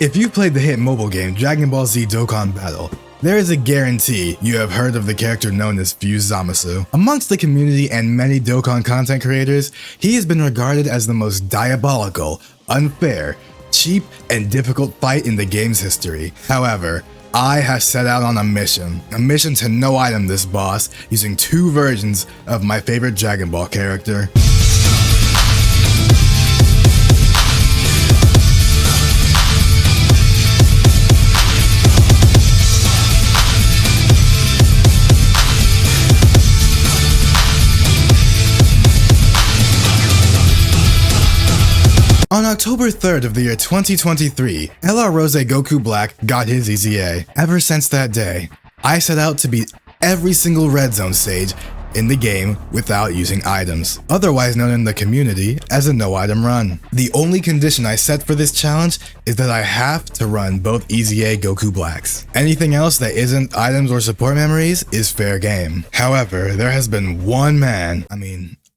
If you've played the hit mobile game Dragon Ball Z Dokkan Battle, there is a guarantee you have heard of the character known as Fused Zamasu. Amongst the community and many Dokkan content creators, he has been regarded as the most diabolical, unfair, cheap, and difficult fight in the game's history. However, I have set out on a mission to no-item this boss using two versions of my favorite Dragon Ball character. On October 3rd of the year 2023, LR Rose Goku Black got his EZA. Ever since that day, I set out to beat every single red zone stage in the game without using items, otherwise known in the community as a no-item run. The only condition I set for this challenge is that I have to run both EZA Goku Blacks. Anything else that isn't items or support memories is fair game. However, there has been one man,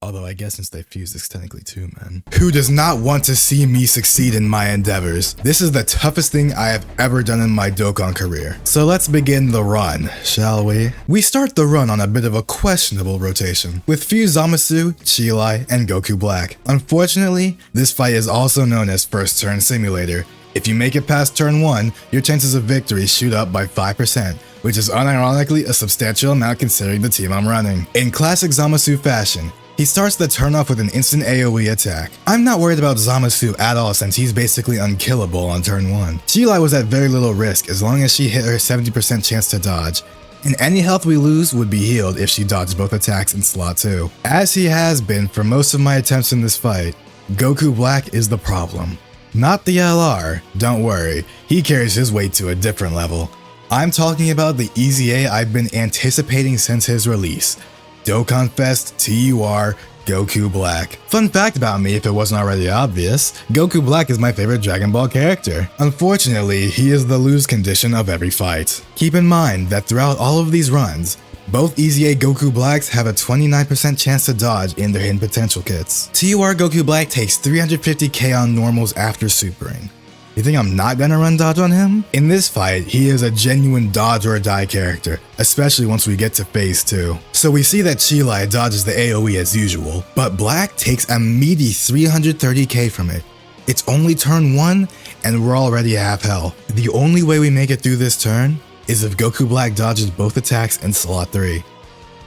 although I guess since they fused, it's technically two men, who does not want to see me succeed in my endeavors. This is the toughest thing I have ever done in my Dokkan career. So let's begin the run, shall we? We start the run on a bit of a questionable rotation, with Fused Zamasu, Chilai, and Goku Black. Unfortunately, this fight is also known as First Turn Simulator. If you make it past turn 1, your chances of victory shoot up by 5%, which is unironically a substantial amount considering the team I'm running. In classic Zamasu fashion, he starts the turn off with an instant AoE attack. I'm not worried about Zamasu at all since he's basically unkillable on turn 1. Chilai was at very little risk as long as she hit her 70% chance to dodge, and any health we lose would be healed if she dodged both attacks in slot 2. As he has been for most of my attempts in this fight, Goku Black is the problem. Not the LR, don't worry, he carries his weight to a different level. I'm talking about the EZA I've been anticipating since his release. Dokkan Fest TUR Goku Black. Fun fact about me if it wasn't already obvious, Goku Black is my favorite Dragon Ball character. Unfortunately, he is the lose condition of every fight. Keep in mind that throughout all of these runs, both EZA Goku Blacks have a 29% chance to dodge in their hidden potential kits. TUR Goku Black takes 350k on normals after supering. You think I'm not gonna run dodge on him? In this fight, he is a genuine dodge or die character, especially once we get to phase 2. So we see that Chilai dodges the AoE as usual, but Black takes a meaty 330k from it. It's only turn 1 and we're already at half health. The only way we make it through this turn is if Goku Black dodges both attacks in slot 3.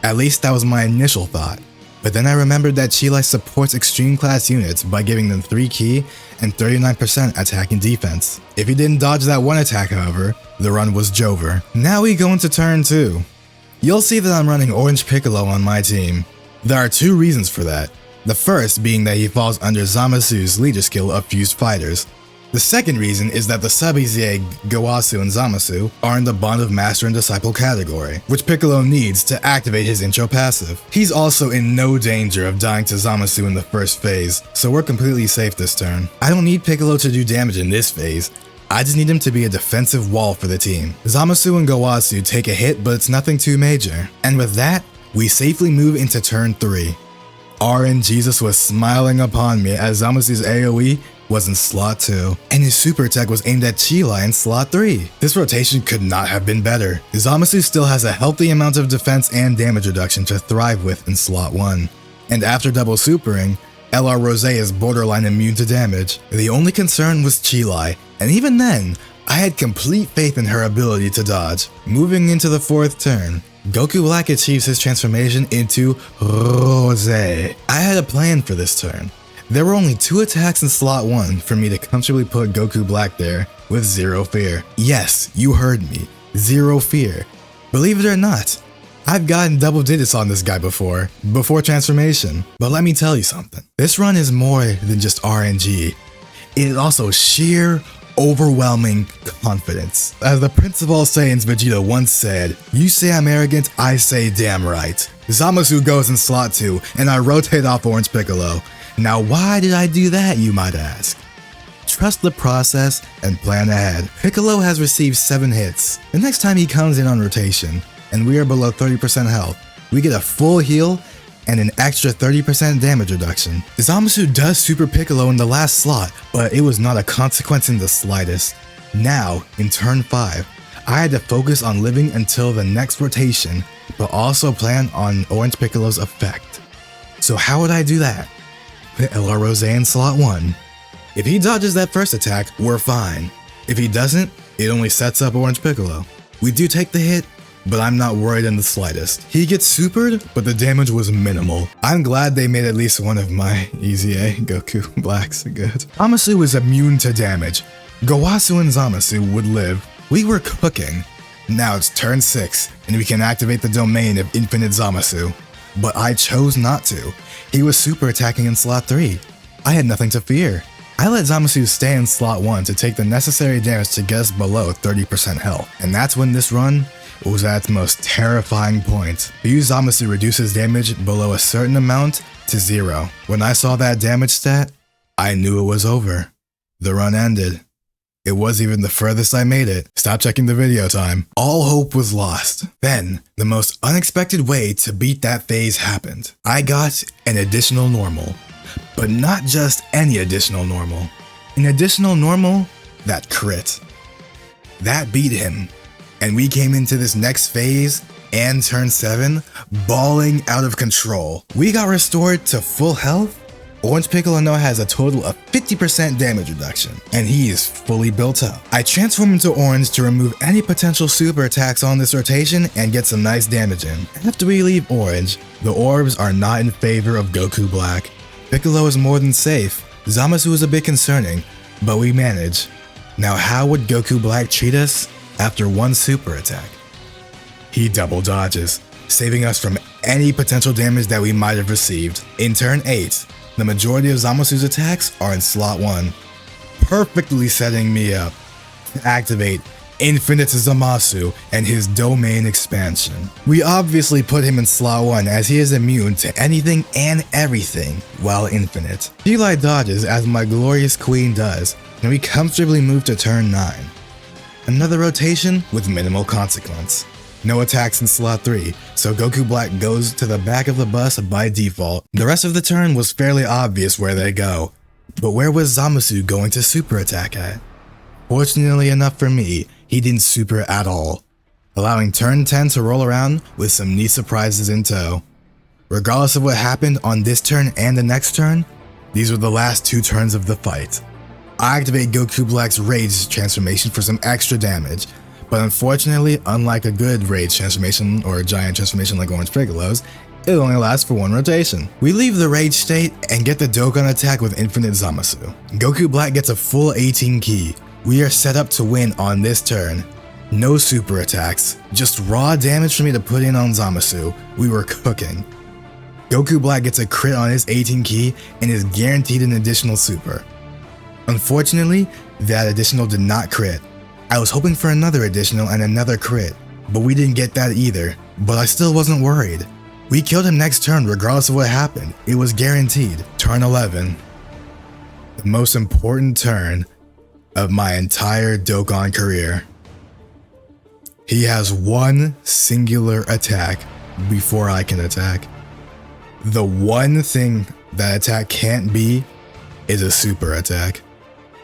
At least that was my initial thought. But then I remembered that Chilai supports extreme class units by giving them 3 ki and 39% attack and defense. If he didn't dodge that one attack, however, the run was Jover. Now we go into turn 2. You'll see that I'm running Orange Piccolo on my team. There are 2 reasons for that. The first being that he falls under Zamasu's leader skill of Fused Fighters. The second reason is that the sub-EZA Gowasu and Zamasu are in the Bond of Master and Disciple category, which Piccolo needs to activate his intro passive. He's also in no danger of dying to Zamasu in the first phase, so we're completely safe this turn. I don't need Piccolo to do damage in this phase, I just need him to be a defensive wall for the team. Zamasu and Gowasu take a hit, but it's nothing too major. And with that, we safely move into turn 3. RNGesus was smiling upon me as Zamasu's AoE was in slot 2, and his super attack was aimed at Chilai in slot 3. This rotation could not have been better. Zamasu still has a healthy amount of defense and damage reduction to thrive with in slot 1. And after double supering, LR Rose is borderline immune to damage. The only concern was Chilai, and even then, I had complete faith in her ability to dodge. Moving into the 4th turn, Goku Black achieves his transformation into Rose. I had a plan for this turn. There were only 2 attacks in slot 1 for me to comfortably put Goku Black there with 0 fear. Yes, you heard me, 0 fear. Believe it or not, I've gotten double digits on this guy before transformation. But let me tell you something, this run is more than just RNG. It is also sheer, overwhelming confidence. As the Prince of All Saiyans Vegeta once said, "You say I'm arrogant, I say damn right." Zamasu goes in slot 2, and I rotate off Orange Piccolo. Now why did I do that, you might ask? Trust the process and plan ahead. Piccolo has received 7 hits. The next time he comes in on rotation, and we are below 30% health, we get a full heal and an extra 30% damage reduction. Zamasu does Super Piccolo in the last slot, but it was not a consequence in the slightest. Now, in turn 5, I had to focus on living until the next rotation, but also plan on Orange Piccolo's effect. So how would I do that? Put LR Rose in slot 1. If he dodges that first attack, we're fine. If he doesn't, it only sets up Orange Piccolo. We do take the hit, but I'm not worried in the slightest. He gets supered, but the damage was minimal. I'm glad they made at least one of my Easy A Goku Blacks good. Zamasu is immune to damage. Gowasu and Zamasu would live. We were cooking. Now it's turn 6, and we can activate the domain of Infinite Zamasu. But I chose not to. He was super attacking in slot 3. I had nothing to fear. I let Zamasu stay in slot 1 to take the necessary damage to get us below 30% health. And that's when this run was at its most terrifying point. Ryu Zamasu reduces damage below a certain amount to 0. When I saw that damage stat, I knew it was over. The run ended. It was even the furthest I made it. Stop checking the video time. All hope was lost. Then, the most unexpected way to beat that phase happened. I got an additional normal. But not just any additional normal. An additional normal that crit. That beat him. And we came into this next phase and turn 7 balling out of control. We got restored to full health. Orange Piccolo now has a total of 50% damage reduction, and he is fully built up. I transform into Orange to remove any potential super attacks on this rotation and get some nice damage in. After we leave Orange, the orbs are not in favor of Goku Black. Piccolo is more than safe. Zamasu is a bit concerning, but we manage. Now how would Goku Black treat us after one super attack? He double dodges, saving us from any potential damage that we might have received. In turn 8, the majority of Zamasu's attacks are in slot 1, perfectly setting me up to activate Infinite Zamasu and his domain expansion. We obviously put him in slot 1 as he is immune to anything and everything while infinite. Eli dodges as my glorious queen does, and we comfortably move to turn 9. Another rotation with minimal consequence. No attacks in slot 3, so Goku Black goes to the back of the bus by default. The rest of the turn was fairly obvious where they go, but where was Zamasu going to super attack at? Fortunately enough for me, he didn't super at all, allowing turn 10 to roll around with some neat surprises in tow. Regardless of what happened on this turn and the next turn, these were the last 2 turns of the fight. I activate Goku Black's Rage transformation for some extra damage, but unfortunately, unlike a good Rage transformation or a giant transformation like Orange Piccolo's, it only lasts for 1 rotation. We leave the Rage state and get the Dokkan attack with Infinite Zamasu. Goku Black gets a full 18 ki. We are set up to win on this turn. No super attacks, just raw damage for me to put in on Zamasu. We were cooking. Goku Black gets a crit on his 18 ki and is guaranteed an additional super. Unfortunately, that additional did not crit. I was hoping for another additional and another crit, but we didn't get that either. But I still wasn't worried. We killed him next turn regardless of what happened. It was guaranteed. Turn 11. The most important turn of my entire Dokkan career. He has one singular attack before I can attack. The one thing that attack can't be is a super attack.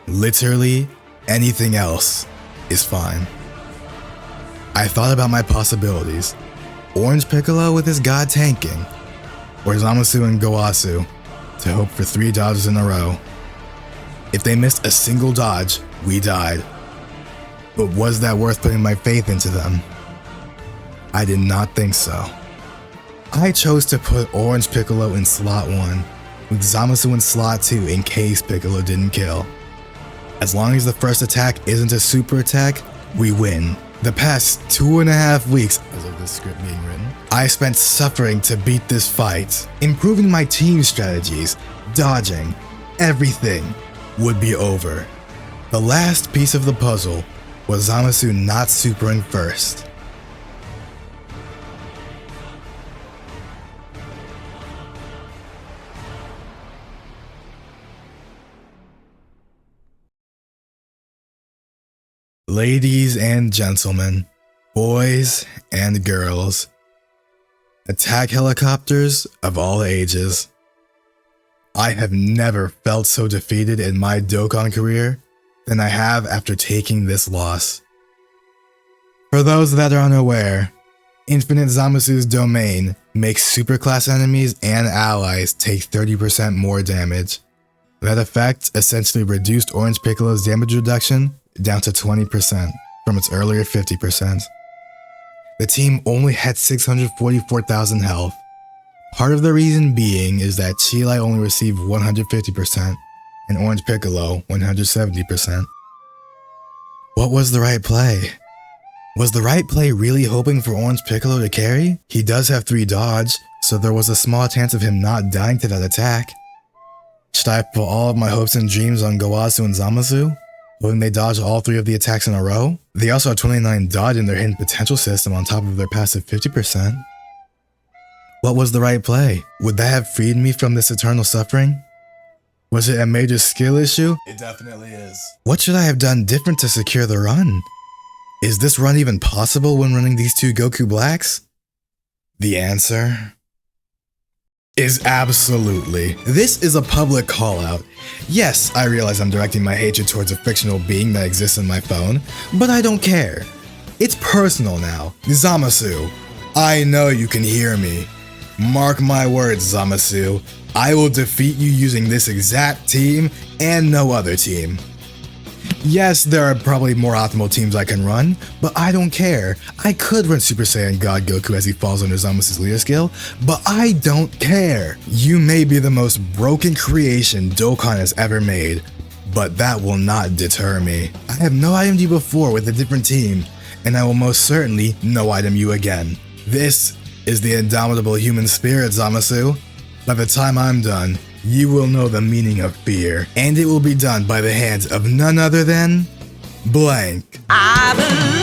Literally anything else is fine. I thought about my possibilities. Orange Piccolo with his god tanking, or Zamasu and Gowasu to hope for 3 dodges in a row. If they missed a single dodge, we died. But was that worth putting my faith into them? I did not think so. I chose to put Orange Piccolo in slot 1, with Zamasu in slot 2 in case Piccolo didn't kill. As long as the first attack isn't a super attack, we win. The past 2.5 weeks, as of this script being written, I spent suffering to beat this fight. Improving my team strategies, dodging, everything would be over. The last piece of the puzzle was Zamasu not supering first. Ladies and gentlemen, boys and girls, attack helicopters of all ages, I have never felt so defeated in my Dokkan career than I have after taking this loss. For those that are unaware, Infinite Zamasu's domain makes superclass enemies and allies take 30% more damage. That effect essentially reduced Orange Piccolo's damage reduction down to 20% from its earlier 50%. The team only had 644,000 health. Part of the reason being is that Chile only received 150% and Orange Piccolo 170%. What was the right play? Was the right play really hoping for Orange Piccolo to carry? He does have 3 dodge, so there was a small chance of him not dying to that attack. Should I put all of my hopes and dreams on Gowasu and Zamasu, hoping they dodge all 3 of the attacks in a row? They also have 29 dodge in their hidden potential system on top of their passive 50%. What was the right play? Would that have freed me from this eternal suffering? Was it a major skill issue? It definitely is. What should I have done different to secure the run? Is this run even possible when running these 2 Goku Blacks? The answer is absolutely. This is a public call out. Yes, I realize I'm directing my hatred towards a fictional being that exists in my phone, but I don't care. It's personal now. Zamasu, I know you can hear me. Mark my words, Zamasu. I will defeat you using this exact team and no other team. Yes, there are probably more optimal teams I can run, but I don't care. I could run Super Saiyan God Goku as he falls under Zamasu's leader skill, but I don't care. You may be the most broken creation Dokkan has ever made, but that will not deter me. I have no item'd you before with a different team, and I will most certainly no item you again. This is the indomitable human spirit, Zamasu. By the time I'm done, you will know the meaning of fear, and it will be done by the hands of none other than blank. I believe